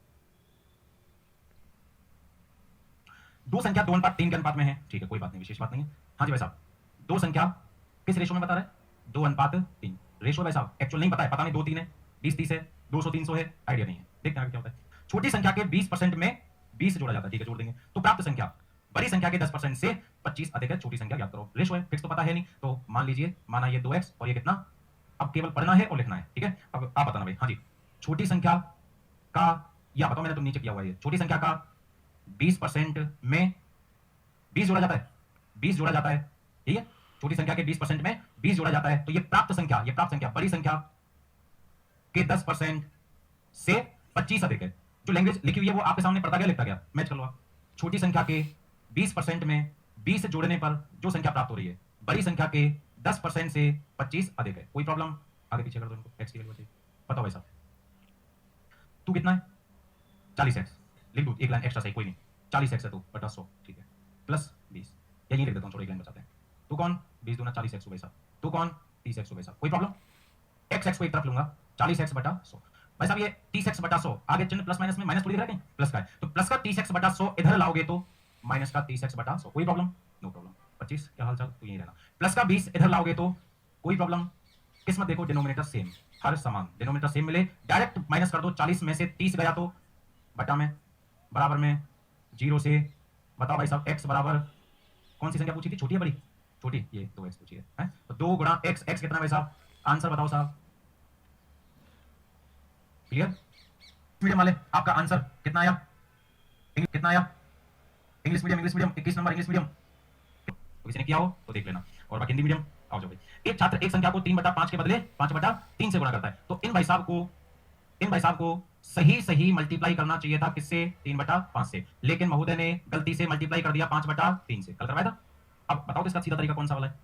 S1: दो संख्या 2:3 के अनुपात में है। ठीक है, कोई बात नहीं, विशेष बात नहीं है। हाँ जी भाई साहब, दो संख्या किस रेशो में बता रहा है? 2:3 रेशो भाई साहब, एक्चुअल नहीं पता है, पता नहीं 2 3 है, 20 30 है, 200 300 है, आइडिया नहीं है। देखते हैं आगे क्या होता है। छोटी संख्या के 20% में 20 जोड़ा जाता है, ठीक है, जोड़ देंगे। तो प्राप्त संख्या बड़ी संख्या के 10% से 25 अधिक है। छोटी संख्या याद करो, रेशो है, फिक्स तो पता है नहीं, तो मान लीजिए, माना ये 2x और ये कितना। अब केवल पढ़ना है और लिखना है, ठीक है। अब आप बताना भाई। हाँ जी, छोटी संख्या का, या बताओ, मैंने तो नीचे किया हुआ है, छोटी संख्या का 20% में 20 जोड़ा जाता है, 20 जोड़ा जाता है, ठीक है। छोटी संख्या के 20% में 20 जोड़ा जाता है, तो ये प्राप्त संख्या बड़ी संख्या के 10% से 25 अधिक है। जो लैंग्वेज लिखी हुई है वो आपके सामने पढ़ता गया, लिखता गया, मैच कर लो आप। छोटी संख्या के 20% में 20 जोड़ने पर जो संख्या प्राप्त हो रही है, बड़ी संख्या के 10% से 25 अधिक है। कोई प्रॉब्लम? आगे पीछे कर दो इनको, x की वैल्यू चाहिए। बताओ भाई साहब, तू कितना है? 40x लिख दो, एक लाइन एक्स्ट्रा सही, कोई नहीं। 40x है तू बटा 100, ठीक है, प्लस 20, या यही लिख देता हूँ, छोड़ो एक लाइन बचाते हैं। तू कौन? 20 दूना 40x भाई साहब। तू कौन? 30x भाई साहब। कोई प्रॉब्लम? x को एक तरफ लूंगा, 40x बटा 100 भाई साहब। ये 30x बटा 100, आगे चिन्ह प्लस माइनस में, माइनस थोड़ी दिख रहा है, प्लस का है, तो प्लस का 30x बटा 100 इधर लाओगे तो माइनस का 30x बटा 100। कोई प्रॉब्लम? No problem. 25 क्या हाल चाल, तो यही रहना। प्लस का 20 इधर लाओगे तो कोई प्रॉब्लम? किस्मत देखो, डिनोमिनेटर सेम, हर समान, डिनोमिनेटर सेम मिले, डायरेक्ट माइनस कर दो। 40 में से 30 गया तो बटा में, बराबर में, 0 से, बताओ भाई साहब x बराबर, कौन सी संख्या पूछी थी, छोटी है बड़ी? छोटी, ये 2x पूछी है, तो 2 गुणा x, x कितना भाई साहब? आंसर बताओ साहब, क्लियर? मीडियम वाले आपका आंसर कितना आया? कितना आया? English medium 21 number English medium, तो किसी ने किया हो तो देख लेना। और बाकी हिंदी मीडियम आओ जाओ भाई। एक छात्र एक संख्या को 3/5 के बदले 5/3 से गुणा करता है, तो इन भाई साहब को सही सही मल्टीप्लाई करना चाहिए था किससे? 3/5 से, लेकिन महोदय ने गलती से मल्टीप्लाई कर दिया 5/3 से। कल करवाया था। अब बताओ इसका सीधा तरीका कौन सा वाला है?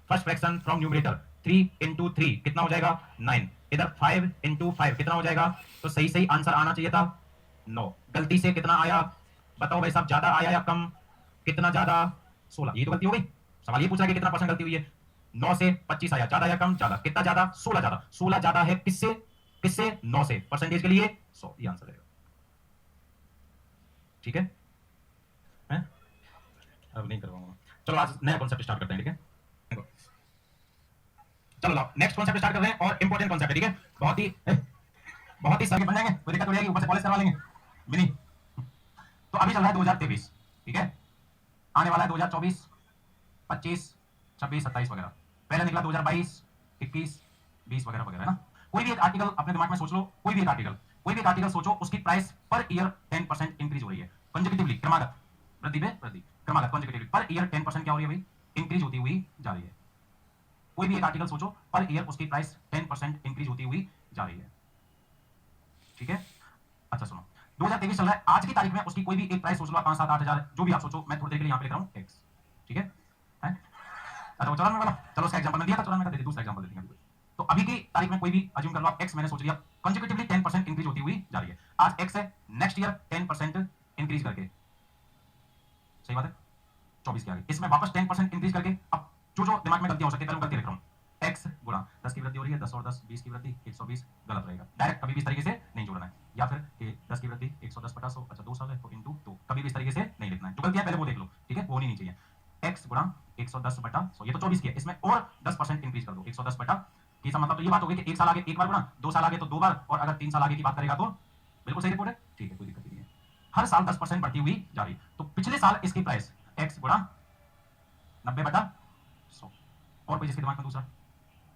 S1: First fraction from numerator, 3 into 3 कितना हो जाएगा? 9। इधर 5 into 5 कितना हो जाएगा? तो सही सही आंसर आना चाहिए था 9। गलती से कितना आया बताओ भाई साहब, ज्यादा आया या कम? कितना ज्यादा? 16। ये तो गलती हो गई। सवाल ये पूछा कि कितना परसेंट गलती हुई है। 9 से 25 आया, ज्यादा या कम? ज्यादा। कितना ज्यादा? 16 ज्यादा। 16 ज्यादा है किससे? 9 से। परसेंटेज के लिए 100, ये आंसर रहेगा, ठीक है? अब नहीं करवाऊंगा। चलो आज नया कॉन्सेप्ट स्टार्ट करते हैं, ठीक है? चलो लाओ नेक्स्ट कॉन्सेप्ट स्टार्ट कर रहे हैं, और इंपॉर्टेंट कॉन्सेप्ट है, ठीक है? बहुत ही सभी बन जाएंगे, कोई दिक्कत हो जाएगी, ऊपर से पॉलिश करवा लेंगे मिनी। तो अभी चल रहा है 2023, ठीक है? आने वाला है 2024, 25, 26, 27 वगैरह। पहले निकला 2022, 21, 20 वगैरह वगैरह, है ना? कोई भी एक आर्टिकल अपने दिमाग में सोच लो, कोई भी एक आर्टिकल सोचो, उसकी प्राइस पर ईयर 10% इंक्रीज हो रही है, कंसेक्यूटिवली, क्रमागत, वृद्धि पे वृद्धि, क्रमागत, कंसेक्यूटिवली, पर ईयर 10% क्या हो रही है भाई? इंक्रीज होती हुई जा रही है। कोई भी एक आर्टिकल सोचो, पर ईयर उसकी प्राइस 10% इंक्रीज होती हुई जा रही है, ठीक है? अच्छा सुनो, 2023 चल रहा है, आज की तारीख में उसकी कोई भी एक प्राइस सोच लो, 5, 7, 8 हजार, जो भी आप सोचो, मैं थोड़ी देर के लिए यहाँ पे लिख रहा हूँ x, ठीक है? अच्छा वो 94 वाला, चलो उसका एग्जांपल मैं दिया था 94 का, दे दूसरा एग्जांपल दे देंगे। तो अभी की तारीख में कोई भी अज्यूम कर लो आप, x मैंने सोच लिया, कंसेक्यूटिवली 10% इंक्रीज होती हुई जा रही है। आज x है, नेक्स्ट ईयर 10% इंक्रीज करके, सही बात है, 24 के आगे, इसमें वापस 10% इंक्रीज करके, अब जो दिमाग में गलतियां हो सकती है, गलती लिख रहा हूँ, x गुणा 10 की वृद्धि हो रही है, 10 और 10 20 की वृद्धि, 120 गलत रहेगा, डायरेक्ट कभी भी इस तरीके से नहीं जोड़ना है, या फिर कि 10 की वृद्धि 110 बटा 100, अच्छा 2 साल है तो इनटू 2, कभी भी इस तरीके से नहीं लिखना है। जो गलतियां पहले वो देख लो, ठीक है? वो नहीं चाहिए। x गुणा 110 बटा 100, ये तो 24 की है, इसमें और 10% इंक्रीज कर दो, 110 बटा, कि मतलब तो ये बात हो गई कि 1 साल आगे एक बार गुणा, 2 साल आगे तो 2 बार, और अगर 3 साल आगे की बात करेगा तो बिल्कुल सही रिपोर्ट है, ठीक है, कोई दिक्कत नहीं है। हर साल 10% बढ़ती हुई जा रही, तो पिछले साल इसकी प्राइस x गुणा 90 बटा 100, और कोई जिसके दिमाग में दूसरा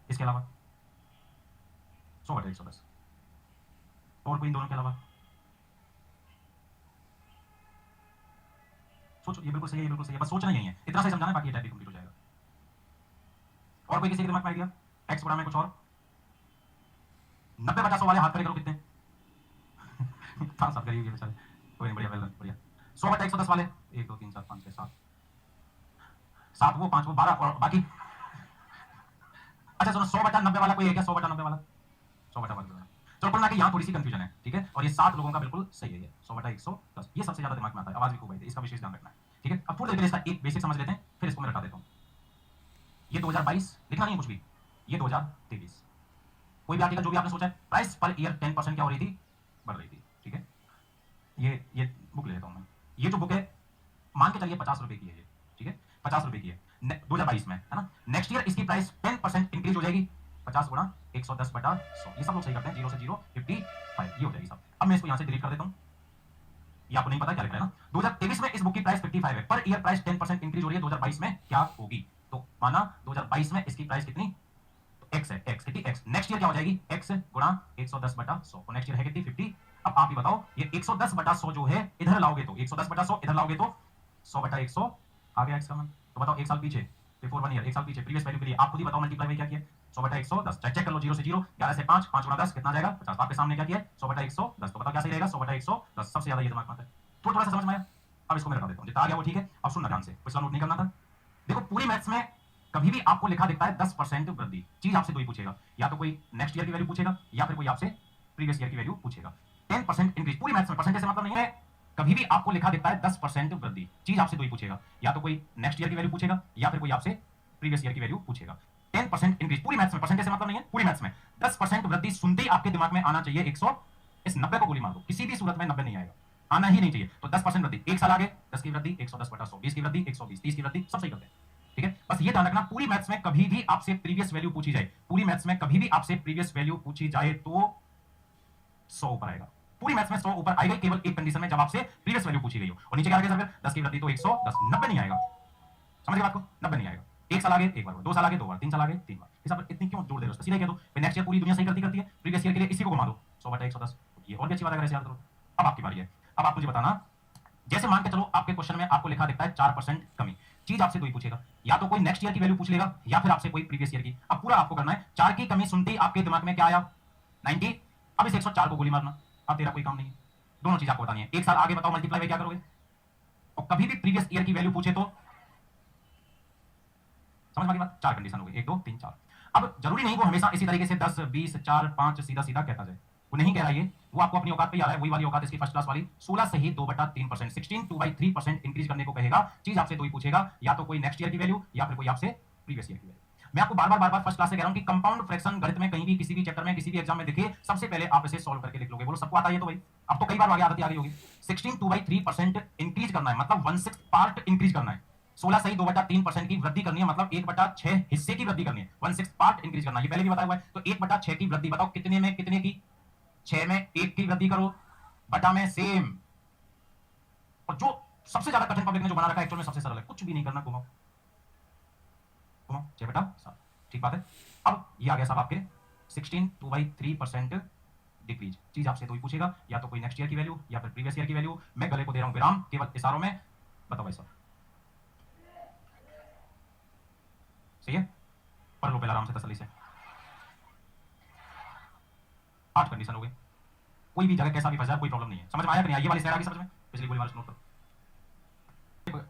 S1: इसके अलावा 100 बटे 110, और कोई इन दोनों के अलावा सोचो, ये बिल्कुल सही है, ये बिल्कुल सही है, बस सोचना ही है, इतना सही समझाना है, बाकी ये टाइप भी कंप्लीट हो जाएगा। और कोई किसी के दिमाग में आइडिया? x गुणा में कुछ और 90 बटा 100 वाले हाथ खड़े करो, कितने? 5 7 करिए बेचारे, कोई नहीं, बढ़िया, वेल डन, बढ़िया। 100 बटा 110 वाले 1 2 3 4 5 6 7 7 वो 5 वो 12, और बाकी अच्छा सुनो, 100 बटा 90 वाला कोई है क्या? 100 बटा 90 वाला, 100 बटा 90 वाला, चलो कुल मिला के यहाँ थोड़ी सी कंफ्यूजन है, ठीक है? और ये 7 लोगों का बिल्कुल सही है, ये 100 बटा 110, ये सबसे ज्यादा दिमाग में आता है, आवाज भी खूब आई थी, इसका विशेष ध्यान रखना है, ठीक है? अब थोड़ी देर इसका एक बेसिक समझ लेते हैं, फिर इसको मैं रटा देता हूँ। ये 2022 लिखना नहीं है कुछ भी, ये 2023, कोई भी आर्टिकल जो भी आपने सोचा है, प्राइस पर ईयर 10% क्या हो रही थी? बढ़ रही थी, ठीक है? ये बुक ले लेता हूँ मैं, ये जो बुक है मान के चलिए 50 रुपए की है ये, ठीक है? 50 रुपए की है 2022 में, है ना? नेक्स्ट ईयर इसकी प्राइस 10% इंक्रीज हो जाएगी, 50 गुणा 110 बटा 100, ये सब लोग सही करते हैं, 0 से 0 55, ये हो जाएगी सब। अब मैं इसको यहाँ से डिलीट कर देता हूँ, ये आपको नहीं पता क्या लिख रहा है ना? 2023 में इस बुक की प्राइस 55 है, पर ईयर प्राइस 10% इंक्रीज हो रही है, 2022 में क्या होगी? तो माना 2022 में इसकी प्राइस कितनी? तो x है, x कितनी? x, नेक्स्ट ईयर क्या हो जाएगी? x गुणा 110 बटा 100, तो नेक्स्ट ईयर है कितनी? 50। अब आप ही बताओ, ये 110 बटा 100 जो है इधर लाओगे तो 110 बटा 100 इधर लाओगे तो 100 बटा 100 आ गया x का मान। तो बताओ एक साल पीछे, बिफोर 1 ईयर, एक साल पीछे प्रीवियस वैल्यू के लिए आप खुद ही बताओ मल्टीप्लाई में क्या किया? 100 बटा 110, चेक कर लो, 0 से 0, 11 से 5, 5 गुणा 10 कितना जाएगा? 50। आपके सामने क्या किया? 100 बटा 110, तो बताओ क्या सही रहेगा? 100 बटा 110, सबसे ज्यादा ये दिमाग में आता है। थोड़ा सा समझ में आया? अब इसको मैं रखा देता हूँ, जितना आ गया वो ठीक है। अब सुनना ध्यान से, पिछला नोट नहीं करना था। देखो पूरी मैथ्स में कभी भी आपको लिखा दिखता है 10% वृद्धि, चीज आपसे दो ही पूछेगा, या तो कोई नेक्स्ट ईयर की वैल्यू पूछेगा या फिर कोई आपसे प्रीवियस ईयर की वैल्यू पूछेगा। 10% इंक्रीज, पूरी मैथ्स में परसेंटेज से मतलब नहीं है, कभी भी आपको लिखा दिखता है 10% वृद्धि, चीज आपसे दो ही पूछेगा, या तो कोई नेक्स्ट ईयर की वैल्यू पूछेगा या फिर कोई आपसे प्रीवियस ईयर की वैल्यू पूछेगा। 10% इंक्रीज, पूरी मैथ्स में परसेंटेज से मतलब नहीं है, पूरी मैथ्स में 10% वृद्धि सुनते ही आपके दिमाग में आना चाहिए 100, इस 90 को गोली मार दो, किसी भी सूरत में 90 नहीं आएगा, आना ही नहीं चाहिए। तो 10% वृद्धि, एक साल आगे 10 की वृद्धि 110 बटा 100, 20 की वृद्धि 120, 30 की वृद्धि, सब सही करते हैं, ठीक है। बस ये ध्यान रखना, पूरी मैथ्स में कभी भी आपसे प्रीवियस वैल्यू पूछी जाए, पूरी मैथ्स में कभी भी आपसे प्रीवियस वैल्यू पूछी जाए तो 100 ऊपर आएगा, पूरी मैथ्स में 100 ऊपर आएगा केवल एक कंडीशन में, जब आपसे प्रीवियस वैल्यू पूछी गई हो। और नीचे क्या आएगा सर, 10 की वृद्धि तो 110, 90 नहीं आएगा, समझ गए बात को, 90 नहीं आएगा। एक साल आगे एक बार, दो साल आगे दो बार, तीन साल आगे तीन बार, हिसाब इतनी क्यों जोड़ दे रहे हो, सीधा कह दो नेक्स्ट ईयर पूरी दुनिया सही करती है, प्रीवियस ईयर के लिए इसी को घुमा दो 100 बटा 110, ये और भी अच्छी बात है, याद करो। अब आपकी बारी है, अब आप मुझे बताना, जैसे मान के चलो आपके क्वेश्चन में आपको लिखा दिखता है 4% कमी, चीज आपसे दो ही पूछेगा, या तो कोई नेक्स्ट ईयर की वैल्यू पूछ लेगा या फिर आपसे कोई प्रीवियस ईयर की। अब पूरा आपको करना है, 4 की कमी सुनते ही आपके दिमाग में क्या आया 90, अब इस 104 को गोली मारना, अब तेरा कोई काम नहीं है, दोनों चीज आपको बतानी है। एक साल आगे बताओ मल्टीप्लाई में क्या करोगे, और कभी भी प्रीवियस ईयर की वैल्यू पूछे तो समझ में बात, 4 कंडीशन हो गई, 1 2 3 4। अब जरूरी नहीं वो हमेशा इसी तरीके से 10 20 4 5 सीधा सीधा कहता जाए, वो नहीं कह रहा, ये वो आपको अपनी औकात पे आ रहा है, वही वाली औकात इसकी फर्स्ट क्लास वाली, 16 से ही 2/3%, 16 2/3% इंक्रीज करने को कहेगा, चीज आपसे दो ही पूछेगा, या तो कोई नेक्स्ट ईयर की वैल्यू या फिर कोई आपसे प्रीवियस ईयर की वैल्यू। मैं आपको बार बार फर्स्ट क्लास से कह रहा हूं कि कंपाउंड फ्रैक्शन गणित में कहीं भी किसी भी चैप्टर में किसी भी एग्जाम में दिखे, सबसे पहले आप इसे सॉल्व करके लिख लोगे, बोलो सबको आता है, तो भाई अब तो कई बार आगे आदत आ गई होगी। 16 2/3% इंक्रीज करना है, मतलब 1/6 पार्ट इंक्रीज करना है, 16 से ही 2/3% की वृद्धि करनी है, मतलब 1/6 हिस्से की वृद्धि करनी है, 1/6 पार्ट इंक्रीज करना है, ये पहले भी बताया हुआ है। तो 1/6 की वृद्धि बताओ कितने में, कितने की, 6 में 1 की वृद्धि करो, बटा में सेम, और जो सबसे ज्यादा कठिन पब्लिक ने जो बना रखा है एक्चुअल में सबसे सरल है, कुछ भी नहीं करना, घुमाओ घुमाओ 6/7, ठीक बात है। अब ये आ गया साहब आपके 16 2/3% डिक्रीज, चीज आपसे तो ही पूछेगा, या तो कोई नेक्स्ट ईयर की वैल्यू या फिर प्रीवियस ईयर की वैल्यू। मैं गले को दे रहा हूं विराम केवल इशारों में, बताओ भाई साहब सही है, पढ़ लो पहले आराम से तसल्ली से। 8 कंडीशन हो गई, कोई भी जगह कैसा भी फंस जाए कोई प्रॉब्लम नहीं है, समझ में आया कि नहीं, ये वाली स्लाइड आ गई समझ में, पिछली गोली मार नोट करो।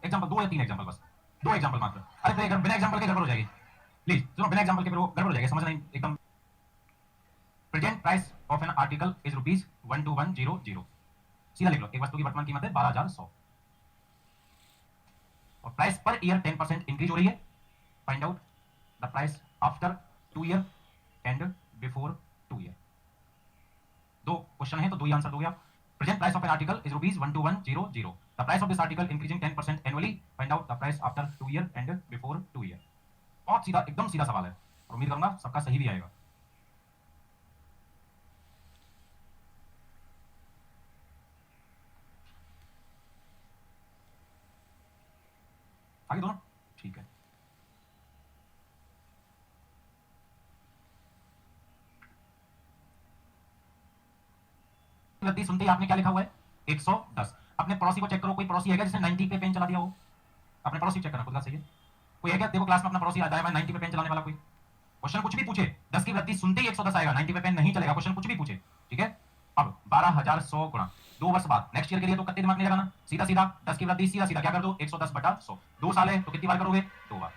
S1: एग्जांपल 2 या 3 एग्जांपल, बस 2 एग्जांपल मात्र, अरे तो बिना एग्जांपल के गड़बड़ हो जाएगी, प्लीज सुनो, बिना एग्जांपल के गड़बड़ हो जाएगी, समझना नहीं एकदम। Present price of an article is ₹12100, सीधा लिख लो, एक वस्तु की वर्तमान कीमत है 12,100 और प्राइस पर ईयर 10% इंक्रीज हो रही है, find out the price after 2 year and before 2 year. दो क्वेश्चन है तो दो ही आंसर दोगे आप। Present price of an article is ₹12100, the price of this article increasing 10% annually, find out the price after 2 year and before 2 year. बहुत सीधा, एकदम सीधा सवाल है, और उम्मीद करूंगा सबका सही भी आएगा। आगे दोनों ठीक है। वृद्धि सुनते ही आपने क्या लिखा हुआ है 110। अपने पड़ोसी को चेक करो, कोई पड़ोसी है क्या जिसने 90 पे पेन चला दिया हो, अपने पड़ोसी चेक करना खुद का सही है, कोई है क्या, देखो क्लास में अपना पड़ोसी आता है 90 पे पेन चलाने वाला, कोई क्वेश्चन कुछ भी पूछे 10 की वृद्धि सुनते ही 110 आएगा, 90 पे पेन नहीं चलेगा, क्वेश्चन कुछ भी पूछे, ठीक है। अब 12,100 गुणा 2 वर्ष बाद नेक्स्ट ईयर के लिए तो कत्ते दिमाग नहीं लगाना, सीधा सीधा 10 की वृद्धि सीधा सीधा क्या कर दो 110/100, 2 साल है तो कितनी बार करोगे 2 बार,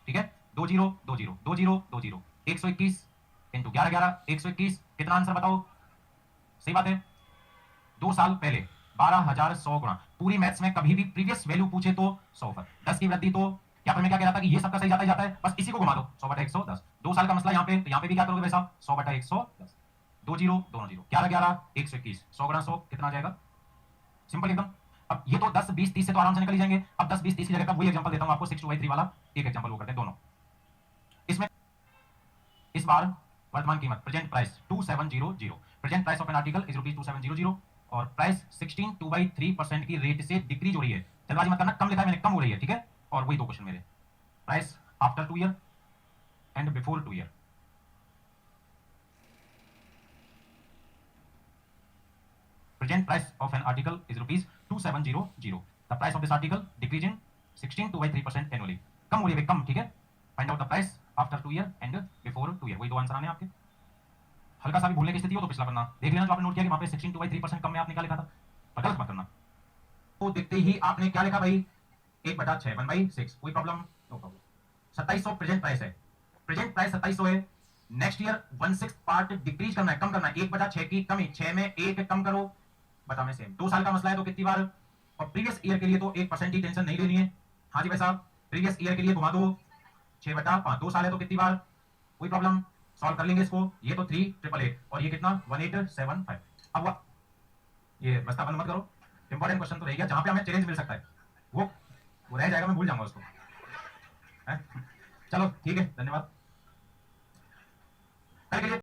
S1: ठीक है। 2 0 2 0 2 0 2 0 121 इंटू 11 11 121, कितना आंसर बताओ, सही बात है। 2 साल पहले 12,100 गुणा, पूरी मैथ्स में कभी भी प्रीवियस वैल्यू पूछे तो 100 पर, 10 की वृद्धि तो यहाँ पर मैं क्या कह रहा था कि ये सबका सही जाता ही जाता है, बस इसी को घुमा दो 100/110। 2 साल का मसला यहाँ पे, तो यहाँ पे भी क्या करोगे भाई साहब 100/110, 2 0 2 0 11 11 121, 100 गुणा 100 कितना आ जाएगा, सिंपल एकदम। अब ये तो 10 20 30 से तो आराम से निकल ही जाएंगे। अब 10 20 30 की जगह का वही एग्जांपल देता हूं आपको 6/3 वाला, एक एग्जांपल वो करते हैं दोनों। इसमें इस बार वर्तमान कीमत present price 2700, present price of an article is ₹2700 और प्राइस 16 2/3% की रेट से डिक्रीज हो रही है, जल्दबाजी मत करना, कम लिखा है मैंने, कम हो रही है, ठीक है। और वही दो क्वेश्चन मेरे, price after 2 year and before 2 year. Present price of an article is ₹2700, the price of this article decreasing 16 2/3% annually, कम हो रही है, कम, ठीक है। Find out the price after 2 year and before 2 year, वही दो आंसर आने आपके। हल्का सा भी भूलने की स्थिति हो तो पिछला पन्ना देख लेना, जो आपने नोट किया कि वहां पे 16 2/3% कम में आपने क्या लिखा था, पर गलत मत करना। तो देखते ही आपने क्या लिखा भाई 1/6 1/6, कोई problem, no problem. 2700 present price है, प्रेजेंट प्राइस 2700 है, नेक्स्ट ईयर 1/6 पार्ट डिक्रीज करना है, कम करना है, 1/6 की कमी, 6 में 1 कम करो, बता में सेम, 2 साल का मसला है तो कितनी बार, और प्रीवियस ईयर के लिए तो 1% की टेंशन नहीं लेनी है। हाँ जी भाई साहब, प्रीवियस ईयर के लिए घुमा दो, 6/5, 2 साल है तो कितनी बार, कोई प्रॉब्लम, सॉल्व कर लेंगे इसको। ये तो 3888 और ये कितना 1875। अब ये बस्ता बंद मत करो, इंपॉर्टेंट क्वेश्चन तो रह गया जहां पे हमें चैलेंज मिल सकता है, वो रह जाएगा, मैं भूल जाऊंगा उसको है? चलो ठीक है, धन्यवाद। कल के लिए